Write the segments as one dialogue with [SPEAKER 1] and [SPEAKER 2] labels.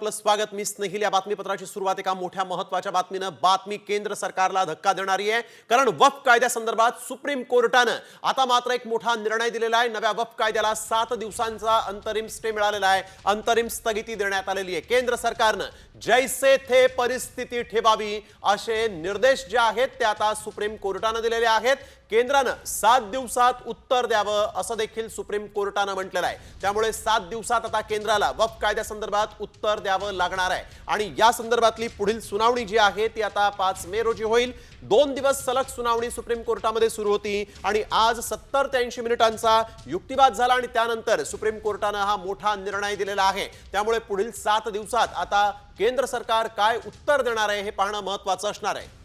[SPEAKER 1] आपलं स्वागत। मी स्नेहिल। या बातमीपत्राची सुरुवात एका मोठ्या महत्त्वाच्या बातमीने। बातमी केंद्र सरकारला धक्का देणारी आहे, कारण वक्फ कायद्यासंदर्भात सुप्रीम कोर्टाने आता मात्र एक मोठा निर्णय दिलेला आहे। नव्या वक्फ कायद्याला 7 दिवसांचा अंतरिम स्टे मिळालेला आहे, अंतरिम स्थगिती देण्यात आलेली आहे। केंद्र सरकारने जैसे थे परिस्थिती ठेवावी असे निर्देश जे आहेत ते आता सुप्रीम कोर्टाने दिलेले आहेत। केंद्राने 7 दिवसात उत्तर द्यावं असं देखील सुप्रीम कोर्टाने म्हटलेलं आहे। त्यामुळे 7 दिवसात आता केंद्राला वक्फ कायद्यासंदर्भात उत्तर द्यावं लागणार आहे आणि या संदर्भातली पुढील सुनावणी जी आहे ती आता 5 मे रोजी होईल। 2 दिवस सलग सुनावणी सुप्रीम कोर्टामध्ये सुरू होती आणि आज 70 ते 80 मिनिटांचा युक्तिवाद झाला आणि त्यानंतर सुप्रीम कोर्टाने हा मोठा निर्णय दिलेला आहे। त्यामुळे पुढील 7 दिवसात आता केंद्र सरकार काय उत्तर देणार आहे हे पाहणं महत्त्वाचं असणार आहे।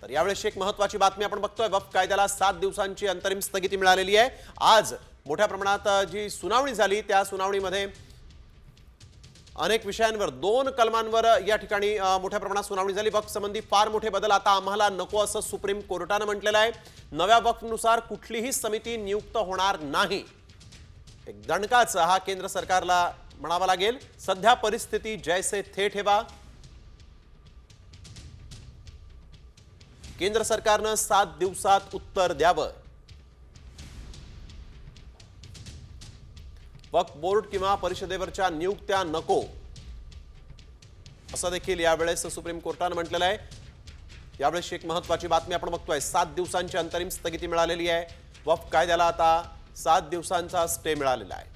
[SPEAKER 1] तर यावेळेस एक महत्त्वाची बातमी आपण बघतोय। वक्फ कायद्याला 7 दिवसांची अंतरिम स्थगिती मिळालेली आहे। आज मोठ्या प्रमाणात जी सुनावणी झाली त्या सुनावणीमध्ये अनेक विषयांवर 2 कलमांवर या ठिकाणी मोठ्या प्रमाणात सुनावणी झाली। वक्फ संबंधी फार मोठे बदल आता आम्हाला नको असं सुप्रीम कोर्टाने म्हटलेलं आहे। नव्या वक्फनुसार कुठलीही समिती नियुक्त होणार नाही। एक दणकाचा हा केंद्र सरकारला म्हणावा लागेल। सध्या परिस्थिती जैसे थे ठेवा। केंद्र सरकारने 7 दिवसात उत्तर द्यावं। वक्फ बोर्ड किंवा परिषदेवरच्या नियुक्त्या नको असं देखील यावेळेस सुप्रीम कोर्टाने म्हटलेलं आहे। यावेळेस एक महत्त्वाची बातमी आपण बघतोय। 7 दिवसांची अंतरिम स्थगिती मिळालेली आहे। वक्फ कायद्याला आता 7 दिवसांचा स्टे मिळालेला आहे।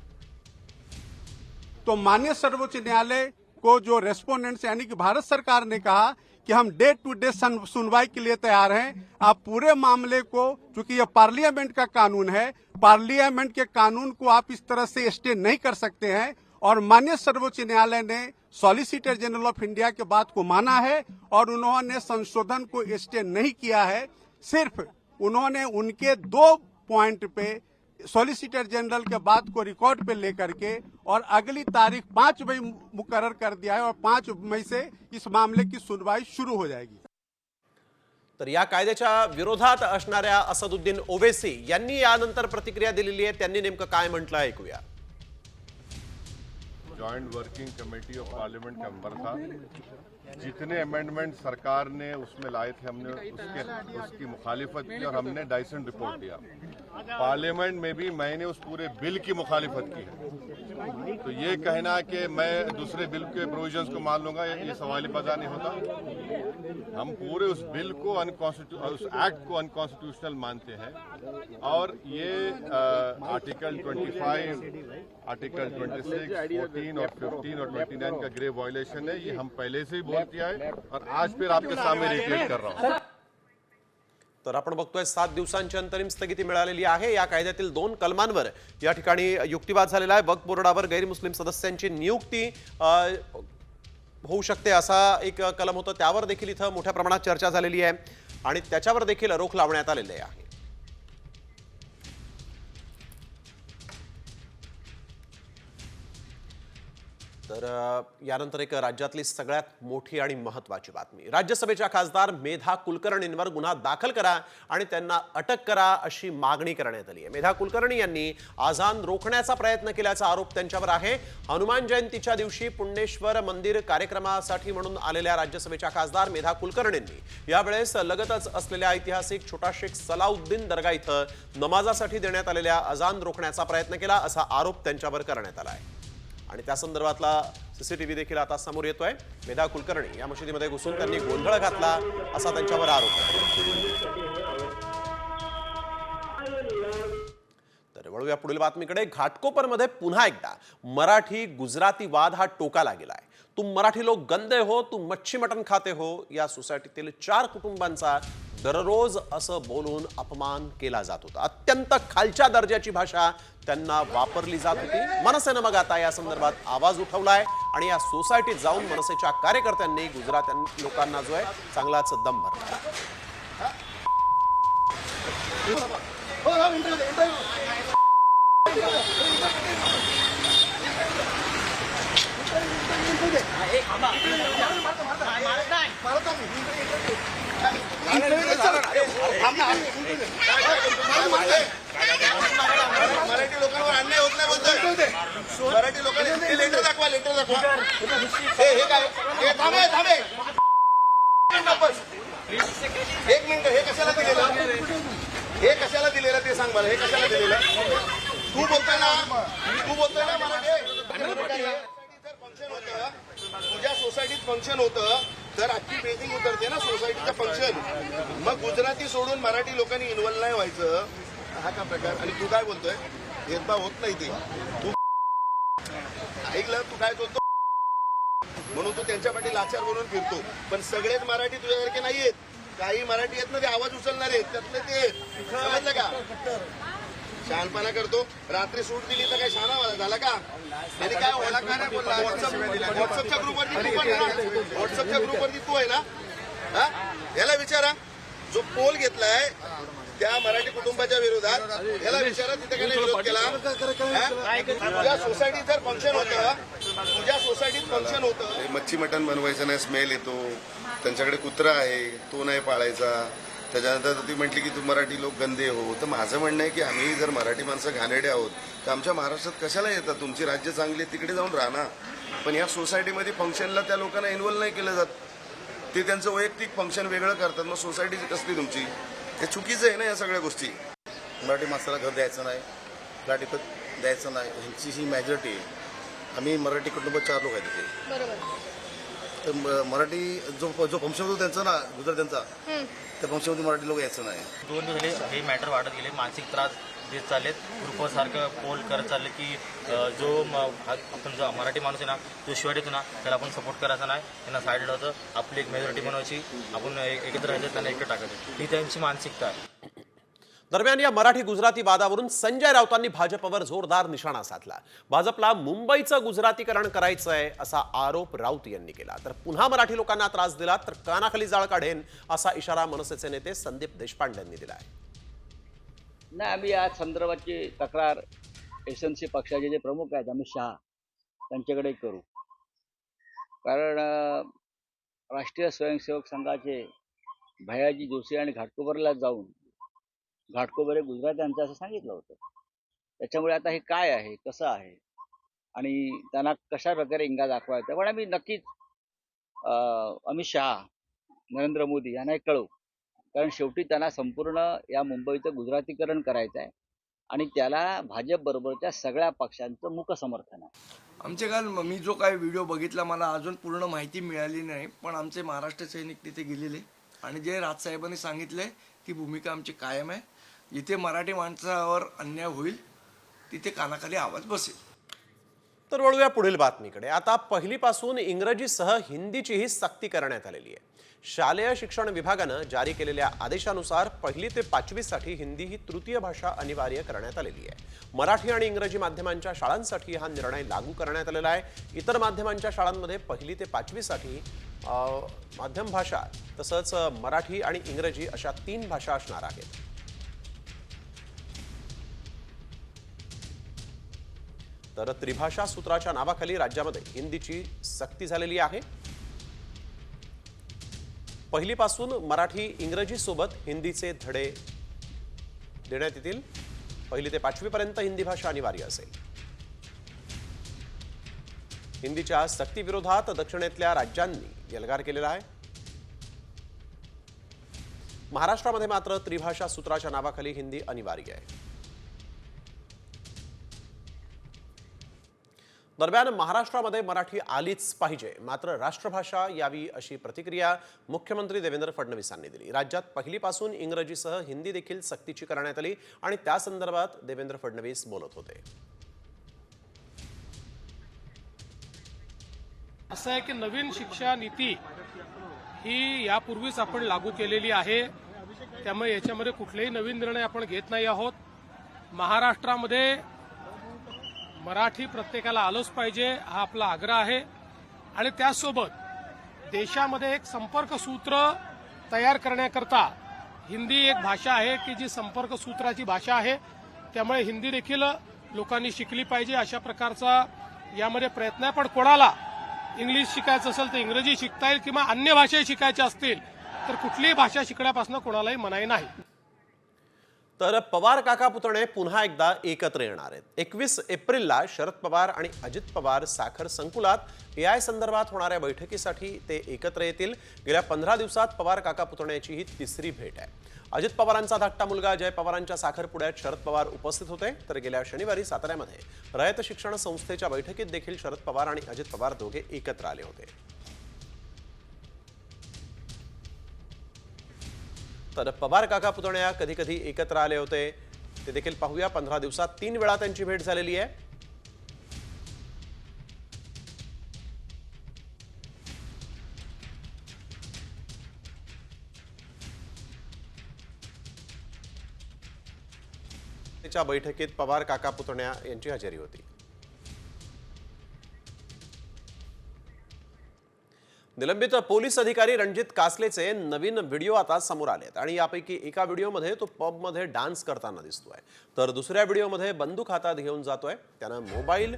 [SPEAKER 2] तो माननीय सर्वोच्च न्यायालय को जो रेस्पोंडेंट्स यानी कि भारत सरकार ने कहा कि हम डे टू डे सुनवाई के लिए तैयार हैं। आप पूरे मामले को, चूंकि यह पार्लियामेंट का कानून है, पार्लियामेंट के कानून को आप इस तरह से स्टे नहीं कर सकते हैं। और माननीय सर्वोच्च न्यायालय ने सॉलिसिटर जनरल ऑफ इंडिया के बात को माना है और उन्होंने संशोधन को स्टे नहीं किया है। सिर्फ उन्होंने उनके 2 पॉइंट पे सॉलिसिटर जनरल के बात को रिकॉर्ड पे लेकर के और अगली तारीख 5 मई मुकर्रर कर दिया है और 5 मई से इस मामले की सुनवाई शुरू हो जाएगी।
[SPEAKER 1] तर या कायद्याच्या विरोधात असणाऱ्या असदुद्दीन ओवैसी यांनी यानंतर प्रतिक्रिया दिलेली आहे। त्यांनी नेमकं काय म्हटलं ऐकूया।
[SPEAKER 3] Joint working committee of parliament का मेंबर था। जितने अमेंडमेंट सरकार ने उसमें लाए थे हमने उसकी मुखालिफत की और हमने डाइसेंट रिपोर्ट दिया। पार्लियामेंट में भी मैंने उस पूरे बिल की मुखालिफत की है। तो ये कहना कि मैं दूसरे बिल के प्रोविजंस को मान लूंगा ये सवाल पैदा नहीं होता। हम पूरे उस बिल को उस एक्ट को अनकॉन्स्टिट्यूशनल मानते हैं और ये आर्टिकल 25, आर्टिकल 26, 14 और 15 और 29 का ग्रेव वायलेशन है। ये हम पहले से ही बोल किया है और आज फिर आपके सामने रिपीट कर रहा हूं।
[SPEAKER 1] तर आपण बघतोय 7 दिवसांची अंतरिम स्थगिती मिळालेली आहे। या कायद्यातील 2 कलमांवर या ठिकाणी युक्तिवाद झालेला आहे। वक्फ बोर्डावर गैरमुस्लिम सदस्यांची नियुक्ती होऊ शकते असा एक कलम होतं, त्यावर देखील इथं मोठ्या प्रमाणात चर्चा झालेली आहे आणि त्याच्यावर देखील रोख लावण्यात आलेली आहे। तर यानंतर एक राज्यातली सगळ्यात मोठी आणि महत्त्वाची बातमी। राज्यसभेच्या खासदार मेधा कुलकर्णींवर गुन्हा दाखल करा आणि त्यांना अटक करा अशी मागणी करण्यात आली आहे। मेधा कुलकर्णी यांनी अजान रोखण्याचा प्रयत्न केल्याचा आरोप त्यांच्यावर आहे। हनुमान जयंतीच्या दिवशी पुण्येश्वर मंदिर कार्यक्रमासाठी म्हणून आलेल्या राज्यसभेच्या खासदार मेधा कुलकर्णींनी यावेळेस लगतच असलेल्या ऐतिहासिक छोटा शेख सलाउद्दीन दर्गा इथं नमाजासाठी देण्यात आलेल्या अजान रोखण्याचा प्रयत्न केला असा आरोप त्यांच्यावर करण्यात आला आहे आणि त्या संदर्भातला सीसीटीव्ही देखील आता समोर येतोय। मेधा कुलकर्णी या मशिदीमध्ये घुसून त्यांनी गोंधळ घातला असा त्यांच्यावर आरोप आहे। तर वळूया पुढील बातमीकडे। घाटकोपरमध्ये पुन्हा एकदा मराठी गुजराती वाद हा टोकाला गेलाय। तुम मराठी लोग गंदे हो, तुम मच्छी मटन खाते हो या सोसायटीतील 4 कुटुंबांचा दररोज असं बोलून अपमान केला जात होता। अत्यंत खालच्या दर्जाची भाषा त्यांना वापरली जात होती। मनसेनं मग आता या संदर्भात आवाज उठवलाय आणि या सोसायटीत जाऊन मनसेच्या कार्यकर्त्यांनी गुजराती लोकांना जो आहे चांगलाच दम भरला।
[SPEAKER 4] थांब ना मराठी लोकांनी लेटर दाखवा हे काय हे थांबे एक मिनिट हे कशाला दिलेलं ते सांग मला हे कशाला दिलेलं तू बोलतोय ना मराठी जर फंक्शन होतं तुझ्या सोसायटीत फंक्शन होतं तर अख्खी बेसिंग उतरते ना सोसायटीचं फंक्शन मग गुजराती सोडून मराठी लोकांनी इन्व्हॉल्व नाही व्हायचं हा का प्रकार आणि तू काय बोलतोय भेदभाव होत नाही ते तू ऐकलं तू काय बोलतो म्हणून तू त्यांच्या पाठी लाचार बनून फिरतो पण सगळेच मराठी तुझ्यासारखे नाहीयेत काही मराठी येत ना ते आवाज उचलणार आहेत त्यातले ते समजलं का शहाणपणा करतो रात्री सूट दिली तर काय शहाणा झाला का त्याने काय ओळख का नाही बोलला व्हॉट्सअपच्या ग्रुपवरती तू पण आहे ना व्हॉट्सअपच्या ग्रुपवरती तू आहे ना हा याला विचारा जो पोल घेतलाय त्या मराठी कुटुंबाच्या विरोधात याला विचारा तिथे काय विरोध केला तुझ्या सोसायटीत जर फंक्शन होतं मच्छी मटण बनवायचं नाही स्मेल येतो त्यांच्याकडे कुत्रा आहे तो नाही पाळायचा त्याच्यानंतर ती म्हटली की तू मराठी लोक गंदे हो तर माझं म्हणणं आहे की आम्ही जर मराठी माणसं घाणेरडे आहोत तर आमच्या महाराष्ट्रात कशाला येतात तुमची राज्य चांगली तिकडे जाऊन राहणार पण या सोसायटीमध्ये फंक्शनला त्या लोकांना इन्व्हॉल्व नाही केलं जात ते त्यांचं वैयक्तिक फंक्शन वेगळं करतात मग सोसायटीची कसली तुमची हे चुकीचं आहे ना या सगळ्या गोष्टी
[SPEAKER 5] मराठी माणसाला घर द्यायचं नाही फ्लॅट इथं द्यायचं नाही ह्यांची ही मेजॉरिटी आहे आम्ही मराठी कुटुंब 4 लोक आहेत तिथे तर मराठी जो फंक्शन होतो त्यांचा ना गुजरात्यांचा त्या फंक्शनमध्ये मराठी लोक यायचं नाही
[SPEAKER 6] 2 दिवस झाले हे मॅटर वाढत गेले मानसिक त्रास देत चाललेत ग्रुपसारखं पोल करत चालले की जो आपण जो मराठी माणूस आहे ना जो शिवाय देतो ना त्याला आपण सपोर्ट करायचा नाही त्यांना साईड होतं आपली एक मेजॉरिटी बनवायची आपण एकत्र राहायचं त्यांना एकटं टाकायचं ही त्यांची मानसिकता आहे
[SPEAKER 1] दरम्यान या मराठी गुजराती वादावरून संजय राऊतांनी भाजपवर जोरदार निशाणा साधला भाजपला मुंबईचं गुजरातीकरण करायचंय असा आरोप राऊत यांनी केला तर पुन्हा मराठी लोकांना त्रास दिला तर कानाखाली जाळ काढेन असा इशारा मनसेचे नेते संदीप देशपांडे यांनी दिला आहे
[SPEAKER 7] नाही आम्ही या संदर्भाची तक्रार एसएनसी पक्षाचे जे प्रमुख आहेत अमित शहा त्यांच्याकडे करू कारण राष्ट्रीय स्वयंसेवक संघाचे भयाजी जोशी आणि घाटकोपरला जाऊन घाटकोपर हे गुजरात्यांचं असं सांगितलं होतं त्याच्यामुळे आता हे काय आहे कसं आहे आणि त्यांना कशा प्रकारे इंगा दाखवायचा पण आम्ही नक्कीच अमित शहा नरेंद्र मोदी यांना कळवू कारण शेवटी त्यांना संपूर्ण या मुंबईचं गुजरातीकरण करायचं आहे आणि त्याला भाजपबरोबरच्या सगळ्या पक्षांचं मुक समर्थन आहे
[SPEAKER 8] आमचे काल मी जो काही व्हिडिओ बघितला मला अजून पूर्ण माहिती मिळाली नाही पण आमचे महाराष्ट्र सैनिक तिथे गेलेले आणि जे राजसाहेबांनी सांगितले ती भूमिका आमची कायम आहे जिथे मराठी माणसावर अन्याय होईल तिथे कानाखाली आवाज बसेल
[SPEAKER 1] तर वळूया पुढील बातमीकडे आता पहिलीपासून इंग्रजीसह हिंदीचीही सक्ती करण्यात आलेली आहे शालेय शिक्षण विभागानं जारी केलेल्या आदेशानुसार 1ली ते 5वी साठी हिंदी ही तृतीय भाषा अनिवार्य करण्यात आलेली आहे मराठी आणि इंग्रजी माध्यमांच्या शाळांसाठी हा निर्णय लागू करण्यात आलेला आहे इतर माध्यमांच्या शाळांमध्ये 1ली ते 5वी साठी माध्यम भाषा तसंच मराठी आणि इंग्रजी अशा 3 भाषा असणार आहेत तर त्रिभाषा सूत्राच्या नावाखाली राज्यामध्ये हिंदीची सक्ती झालेली आहे पहिलीपासून मराठी इंग्रजी सोबत हिंदीचे धडे देण्यात येतील 1ली ते 5वी पर्यंत हिंदी भाषा अनिवार्य असेल हिंदीच्या सक्तीविरोधात दक्षिणेतल्या राज्यांनी एल्गार केलेला आहे महाराष्ट्रामध्ये मात्र त्रिभाषा सूत्राच्या नावाखाली हिंदी अनिवार्य आहे दरम्यान महाराष्ट्रामध्ये मराठी आलीच पाहिजे मात्र राष्ट्रभाषा यावी अशी प्रतिक्रिया मुख्यमंत्री देवेंद्र फडणवीसांनी दिली राज्यात पहिलीपासून इंग्रजीसह हिंदी देखील सक्तीची करण्यात आली आणि त्या संदर्भात देवेंद्र फडणवीस बोलत होते
[SPEAKER 9] असं आहे की नवीन शिक्षा नीती ही यापूर्वीच आपण लागू केलेली आहे त्यामुळे याच्यामध्ये कुठलेही नवीन निर्णय आपण घेत नाही आहोत महाराष्ट्रामध्ये मराठी प्रत्येकाला आलंच पाहिजे हा आपला आग्रह आहे आणि त्यासोबत देशामध्ये एक संपर्क सूत्र तयार करण्याकरता हिंदी एक भाषा आहे की जी संपर्क सूत्राची भाषा आहे त्यामुळे हिंदी देखील लोकांनी शिकली पाहिजे अशा प्रकारचा यामध्ये प्रयत्न आहे पण कोणाला इंग्लिश शिकायचं असेल तर इंग्रजी शिकता येईल किंवा अन्य भाषा शिकायच्या असतील तर कुठलीही भाषा शिकण्यापासून कोणालाही मनाई नाही
[SPEAKER 1] तर पवार काका पुतणे पुन्हा एकदा एकत्र येणार आहेत. 21 एप्रिलला शरद पवार आणि अजित पवार साखर संकुलात AI संदर्भात होणाऱ्या बैठकीसाठी ते एकत्र येतील. गेल्या 15 दिवसात पवार काका पुतण्याची ही तिसरी भेट आहे. अजित पवारांचा धाकटा मुलगा जय पवारांच्या साखरपुड्यात शरद पवार उपस्थित होते. तर गेल्या शनिवारी साताऱ्यामध्ये रयत शिक्षण संस्थेच्या बैठकीत देखील शरद पवार आणि अजित पवार दोघे एकत्र आले होते. तर पवार काका पुतण्या कधी कधी एकत्र आले होते ते देखील पाहूया. 15 दिवसात 3 वेळा त्यांची भेट झालेली आहे. त्याच्या बैठकीत पवार काका पुतण्या यांची हजेरी होती. निलंबित पोलीस अधिकारी रणजित कासलेचे नवीन व्हिडिओ आता समोर आलेत आणि यापैकी एका व्हिडिओमध्ये तो पबमध्ये डान्स करताना दिसतोय, तर दुसऱ्या व्हिडिओमध्ये बंदूक हातात घेऊन जातोय. त्यानं मोबाईल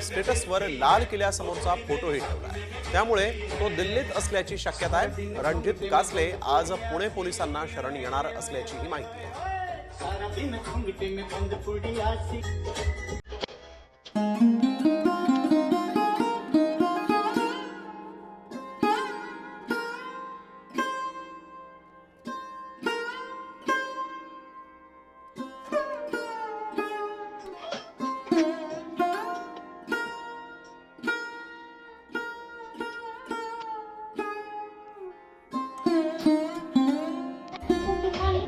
[SPEAKER 1] स्टेटसवर लाल किल्ल्यासमोरचा फोटोही ठेवलाय. त्यामुळे तो दिल्लीत असल्याची शक्यता आहे. रणजित कासले आज पुणे पोलिसांना शरण येणार असल्याची ही माहिती आहे.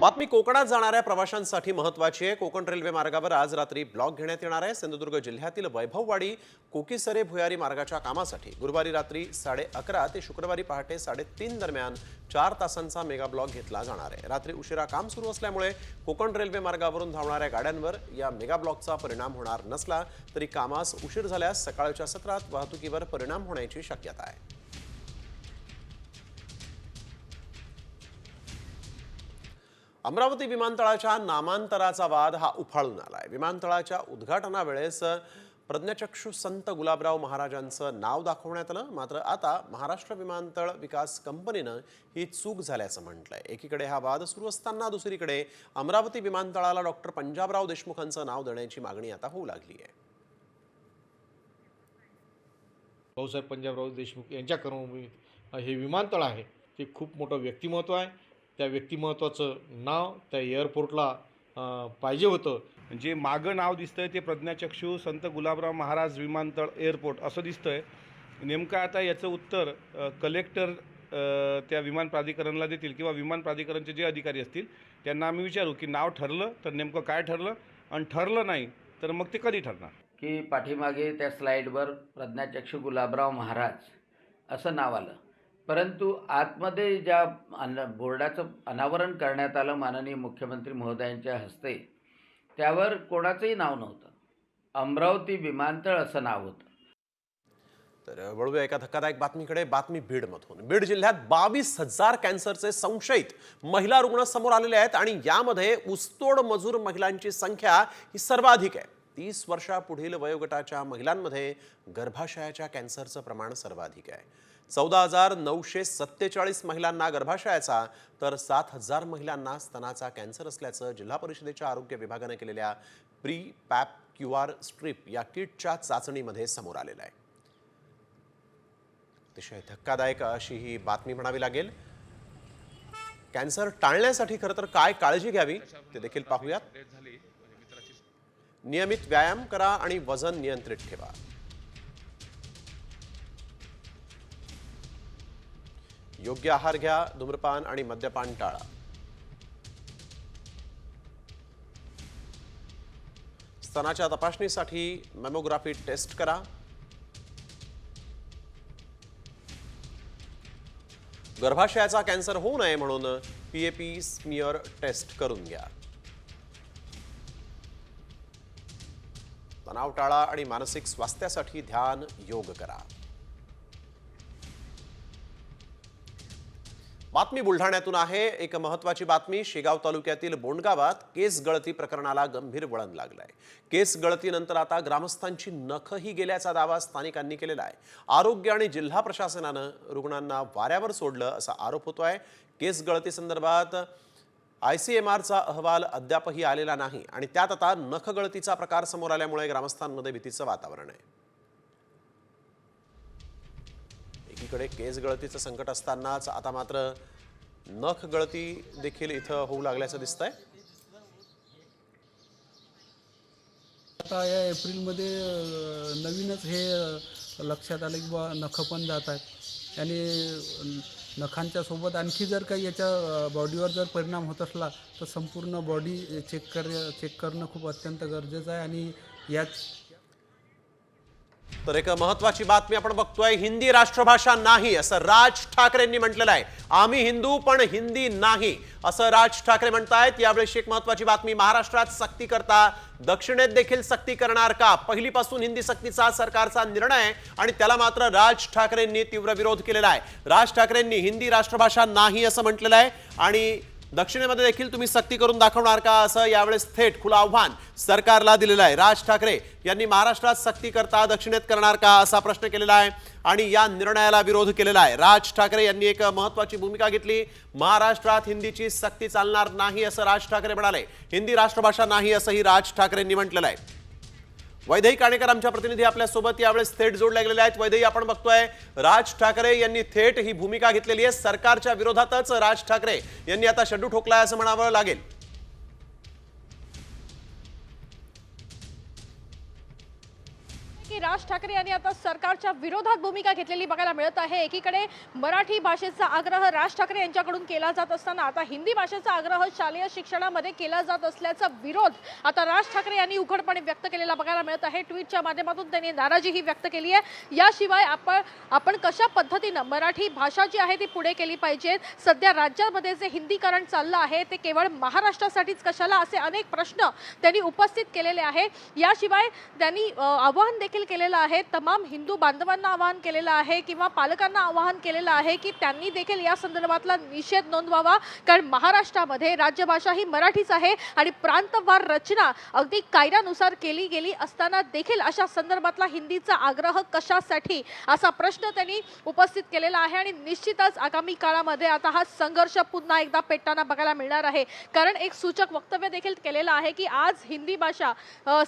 [SPEAKER 1] बातमी कोकणात जाणाऱ्या प्रवाशांसाठी महत्त्वाची आहे. कोकण रेल्वे मार्गावर आज रात्री ब्लॉक घेण्यात येणार आहे. सिंधुदुर्ग जिल्ह्यातील वैभववाडी कोकीसरे भुयारी मार्गाच्या कामासाठी गुरुवारी रात्री 11:30 ते शुक्रवारी पहाटे 3:30 दरम्यान 4 तासांचा मेगा ब्लॉक घेतला जाणार आहे. रात्री उशिरा काम सुरू असल्यामुळे कोकण रेल्वे मार्गावरून धावणाऱ्या गाड्यांवर या मेगा ब्लॉकचा परिणाम होणार नसला तरी कामास उशीर झाल्यास सकाळच्या सत्रात वाहतुकीवर परिणाम होण्याची शक्यता आहे. अमरावती विमानतळाच्या नामांतराचा वाद हा उफाळून आलाय. विमानतळाच्या उद्घाटनावेळेस प्रज्ञाचक्षू संत गुलाबराव महाराजांचं नाव दाखवण्यात आलं, मात्र आता महाराष्ट्र विमानतळ विकास कंपनीनं ही चूक झाल्याचं म्हटलंय. एकीकडे हा वाद सुरू असताना दुसरीकडे अमरावती विमानतळाला डॉक्टर पंजाबराव देशमुखांचं नाव देण्याची मागणी आता होऊ लागली आहे.
[SPEAKER 10] भाऊसाहेब पंजाबराव देशमुख यांच्या कर्मभूमीत हे विमानतळ आहे ते खूप मोठं व्यक्तिमत्व आहे. त्या व्यक्तिमत्वाचं नाव त्या एअरपोर्टला पाहिजे होतं.
[SPEAKER 11] जे मागं नाव दिसतंय ते प्रज्ञाचक्षू संत गुलाबराव महाराज विमानतळ एअरपोर्ट असं दिसतंय. नेमकं आता याचं उत्तर कलेक्टर त्या विमान प्राधिकरणाला देतील किंवा विमान प्राधिकरणचे जे अधिकारी असतील त्यांना आम्ही विचारू की नाव ठरलं तर नेमकं काय ठरलं आणि ठरलं नाही तर मग ते कधी ठरणार.
[SPEAKER 12] की पाठीमागे त्या स्लाईडवर प्रज्ञाचक्षू गुलाबराव महाराज असं नाव आलं, परंतु आतमध्ये ज्या बोर्डाचं अनावरण करण्यात आलं माननीय मुख्यमंत्री महोदयांच्या हस्ते त्यावर कोणाचंही नाव नव्हतं. अमरावती विमानतळ असं नाव होतं.
[SPEAKER 1] तर वळूया एका धक्कादायक बातमीकडे. बातमी बीडमधून. बीड जिल्ह्यात 22,000 कॅन्सरचे संशयित महिला रुग्ण समोर आलेले आहेत आणि यामध्ये ऊसतोड मजूर महिलांची संख्या ही सर्वाधिक आहे. 30 वर्षापुढील वयोगटाच्या महिलांमध्ये गर्भाशयाच्या कॅन्सरचं प्रमाण सर्वाधिक आहे. 14,947 महिलांना गर्भाशयाचा तर 7,000 महिलांना स्तनाचा कॅन्सर असल्याचं जिल्हा परिषदेच्या आरोग्य विभागाने केलेल्या प्री पॅप QR स्ट्रीप या किटच्या चाचणीमध्ये समोर आलेलं आहे. अतिशय धक्कादायक अशी ही बातमी म्हणावी लागेल. कॅन्सर टाळण्यासाठी खरं तर काय काळजी घ्यावी ते देखील पाहूयात. नियमित व्यायाम करा आणि वजन नियंत्रित ठेवा. योग्य आहार घ्या. धूम्रपान आणि मद्यपान टाळा. स्तनाच्या तपासणीसाठी मॅमोग्राफी टेस्ट करा. गर्भाशयाचा कॅन्सर होऊ नये म्हणून PAP स्मिअर टेस्ट करून घ्या. तणाव टाळा आणि मानसिक स्वास्थ्यासाठी ध्यान योग करा. बातमी बुलढाण्यातून आहे. एक महत्त्वाची बातमी. शेगाव तालुक्यातील बोंडगावात केस गळती प्रकरणाला गंभीर वळण लागलंय. केस गळतीनंतर आता ग्रामस्थांची नखही गेल्याचा दावा स्थानिकांनी केलेला आहे. आरोग्य आणि जिल्हा प्रशासनानं रुग्णांना वाऱ्यावर सोडलं असा आरोप होतोय. केस गळती संदर्भात ICMRचा अहवाल अद्यापही आलेला नाही आणि त्यात आता नखगळतीचा प्रकार समोर आल्यामुळे ग्रामस्थांमध्ये भीतीचं वातावरण आहे. एकीकडे केस गळतीचं संकट असतानाच आता मात्र नख गळती देखील इथं होऊ लागल्याचं दिसतंय.
[SPEAKER 13] आता या एप्रिलमध्ये नवीनच हे लक्षात आलं की बा नखं पण जात आहेत आणि नखांच्या सोबत आणखी जर काही याच्या बॉडीवर जर परिणाम होत असला तर संपूर्ण बॉडी चेक करणं खूप अत्यंत गरजेचं आहे. आणि यात
[SPEAKER 1] तर एक महत्वाची बातमी आपण बघतोय. हिंदी राष्ट्रभाषा नाही असं राज ठाकरेंनी म्हटलेलं आहे. आम्ही हिंदू पण हिंदी नाही असं राज ठाकरे म्हणतायत. यावेळी एक महत्वाची बातमी. महाराष्ट्रात सक्ती करता दक्षिणेत देखील सक्ती करणार का? पहिलीपासून हिंदी सक्तीचा सरकारचा निर्णय आणि त्याला मात्र राज ठाकरेंनी तीव्र विरोध केलेला आहे. राज ठाकरेंनी हिंदी राष्ट्रभाषा नाही असं म्हटलेलं आहे आणि दक्षिणेमध्ये देखील तुम्ही सक्ती करून दाखवणार का असं यावेळेस थेट खुलं आव्हान सरकारला दिलेलं आहे. राज ठाकरे यांनी महाराष्ट्रात सक्ती करता दक्षिणेत करणार का असा प्रश्न केलेला आहे आणि या निर्णयाला विरोध केलेला आहे. राज ठाकरे यांनी एक महत्वाची भूमिका घेतली. महाराष्ट्रात हिंदीची सक्ती चालणार नाही असं राज ठाकरे म्हणाले. हिंदी राष्ट्रभाषा नाही असंही राज ठाकरेंनी म्हटलेलं आहे. वैदेही काणेकर आमच्या प्रतिनिधी आपल्यासोबत यावेळेस थेट जोडले गेलेले आहेत. वैदेही, आपण बघतोय राज ठाकरे यांनी थेट ही भूमिका घेतलेली आहे. सरकारच्या विरोधातच राज ठाकरे यांनी आता शड्डू ठोकलाय असं म्हणावं लागेल.
[SPEAKER 14] की राज ठाकरे यांनी आता सरकारच्या विरोधात भूमिका घेतलेली बघायला मिळत आहे. एकीकडे मराठी भाषेचा आग्रह राज ठाकरे यांच्याकडून केला जात असताना आता हिंदी भाषेचा आग्रह शालेय शिक्षणामध्ये केला जात असल्याचा विरोध आता राज ठाकरे यांनी उघडपणे व्यक्त केलेला बघायला मिळत आहे. ट्विटच्या माध्यमातून त्यांनी नाराजीही व्यक्त केली आहे. याशिवाय आपण कशा पद्धतीनं मराठी भाषा जी आहे ती पुढे केली पाहिजे, सध्या राज्यामध्ये जे हिंदीकरण चाललं आहे ते केवळ महाराष्ट्रासाठीच कशाला, असे अनेक प्रश्न त्यांनी उपस्थित केलेले आहेत. याशिवाय त्यांनी आवाहन देखील केलेलं आहे, तमाम हिंदू बांधवांना आवाहन केलेलं आहे किंवा पालकांना आवाहन केलेलं आहे की त्यांनी देखील या संदर्भातला निषेध नोंदवावा. कारण महाराष्ट्रामध्ये राज्यभाषा ही मराठीच आहे आणि प्रांतवार रचना अगदी कायद्यानुसार केली गेली असताना देखील अशा संदर्भातला हिंदीचा आग्रह कशासाठी असा प्रश्न त्यांनी उपस्थित केलेला आहे. आणि निश्चितच आगामी काळामध्ये आता हा संघर्ष पुन्हा एकदा पेटताना बघायला मिळणार आहे. कारण एक सूचक वक्तव्य देखील केलेलं आहे की आज हिंदी भाषा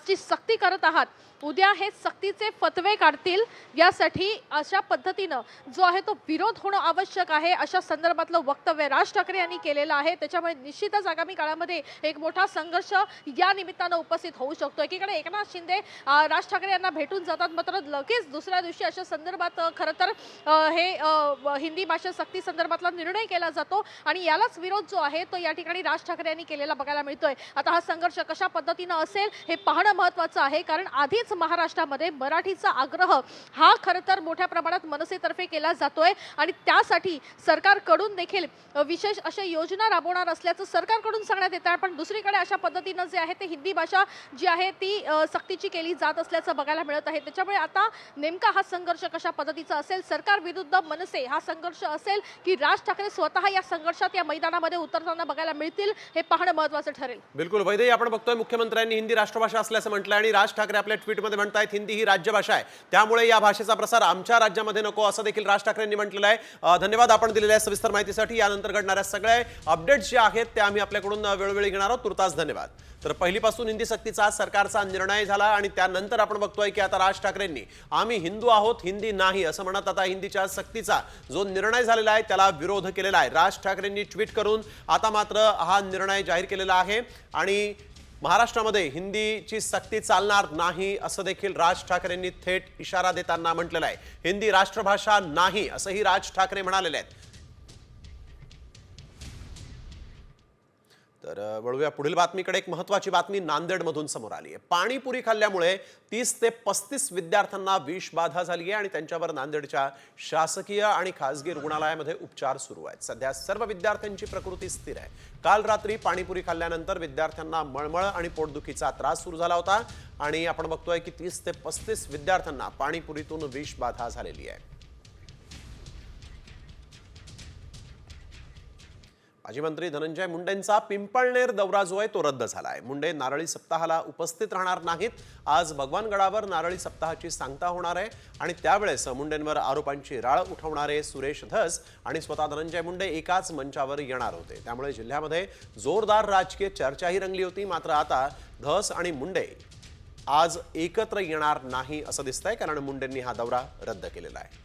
[SPEAKER 14] ची सक्ती करत आहात, उद्या हे सक्तीचे फतवे काढतील. यासाठी अशा पद्धतीनं जो आहे तो विरोध होणं आवश्यक आहे अशा संदर्भातलं वक्तव्य राज ठाकरे यांनी केलेलं आहे. त्याच्यामुळे निश्चितच आगामी काळामध्ये एक मोठा संघर्ष या निमित्तानं उपस्थित होऊ शकतो. एकीकडे एकनाथ शिंदे राज ठाकरे यांना भेटून जातात, मात्र लगेच दुसऱ्या दिवशी अशा संदर्भात खरं तर हे हिंदी भाषा सक्ती संदर्भातला निर्णय केला जातो आणि यालाच विरोध जो आहे तो या ठिकाणी राज ठाकरे यांनी केलेला बघायला मिळतोय. आता हा संघर्ष कशा पद्धतीनं असेल हे पाहणं महत्त्वाचं आहे. कारण आधीच महाराष्ट्रामध्ये मराठीचा आग्रह हा खरं तर मोठ्या प्रमाणात मनसेतर्फे केला जातोय आणि त्यासाठी सरकारकडून देखील विशेष अशा योजना राबवणार असल्याचं सरकारकडून सांगण्यात येत आहे. पण दुसरीकडे अशा पद्धतीनं जे आहे ते हिंदी भाषा जी आहे ती सक्तीची केली जात असल्याचं बघायला मिळत आहे. त्याच्यामुळे आता नेमका हा संघर्ष कशा पद्धतीचा असेल, सरकार विरुद्ध मनसे हा संघर्ष असेल की राज ठाकरे स्वतः या संघर्षात या मैदानामध्ये उतरताना बघायला मिळतील हे पाहणं महत्त्वाचं ठरेल.
[SPEAKER 1] बिलकुल वैदेही, आपण बघतोय मुख्यमंत्र्यांनी हिंदी राष्ट्रभाषा असल्याचं म्हटलं आणि राज ठाकरे आपल्या ट्विटमध्ये म्हणतायत हिंदी ही राज्यभाषा आहे, त्यामुळे या भाषेचा प्रसार आमच्या राज्यामध्ये नको असं देखील राज ठाकरेंनी म्हटलेलं आहे. धन्यवाद आपण दिलेल्या सविस्तर माहितीसाठी. यानंतर घडणाऱ्या सगळ्या अपडेट्स जे आहेत ते आम्ही आपल्याकडून वेळोवेळी घेणार आहोत. तुर्तास धन्यवाद. तर पहिलीपासून हिंदी सक्तीचा सरकारचा निर्णय झाला आणि त्यानंतर आपण बघतोय की आता राज ठाकरेंनी आम्ही हिंदू आहोत हिंदी नाही असं म्हणत आता हिंदीच्या सक्तीचा जो निर्णय झालेला आहे त्याला विरोध केलेला आहे. राज ठाकरेंनी ट्विट करून आता मात्र हा निर्णय जाहीर केलेला आहे आणि महाराष्ट्रामध्ये हिंदीची सक्ती चालणार नाही असं देखील राज ठाकरेंनी थेट इशारा देताना म्हटलेलं आहे. हिंदी राष्ट्रभाषा नाही असंही राज ठाकरे म्हणालेले आहेत. तर वळूया पुढील बातमीकडे. एक महत्त्वाची बातमी नांदेडमधून समोर आली आहे. पाणीपुरी खाल्ल्यामुळे 30 ते 35 विद्यार्थ्यांना विषबाधा झाली आहे आणि त्यांच्यावर नांदेडच्या शासकीय आणि खासगी रुग्णालयामध्ये उपचार सुरू आहेत. सध्या सर्व विद्यार्थ्यांची प्रकृती स्थिर आहे. काल रात्री पाणीपुरी खाल्ल्यानंतर विद्यार्थ्यांना मळमळ आणि पोटदुखीचा त्रास सुरू झाला होता आणि आपण बघतोय की 30 ते 35 विद्यार्थ्यांना पाणीपुरीतून विषबाधा झालेली आहे. माजी मंत्री धनंजय मुंडेंचा पिंपळनेर दौरा जो आहे तो रद्द झालाय. मुंडे नारळी सप्ताहाला उपस्थित राहणार नाहीत. आज भगवानगडावर नारळी सप्ताहाची सांगता होणार आहे आणि त्यावेळेस मुंडेंवर आरोपांची राळ उठवणारे सुरेश धस आणि स्वतः धनंजय मुंडे एकाच मंचावर येणार होते. त्यामुळे जिल्ह्यामध्ये जोरदार राजकीय चर्चाही रंगली होती. मात्र आता धस आणि मुंडे आज एकत्र येणार नाही असं दिसतंय, कारण मुंडेंनी हा दौरा रद्द केलेला आहे.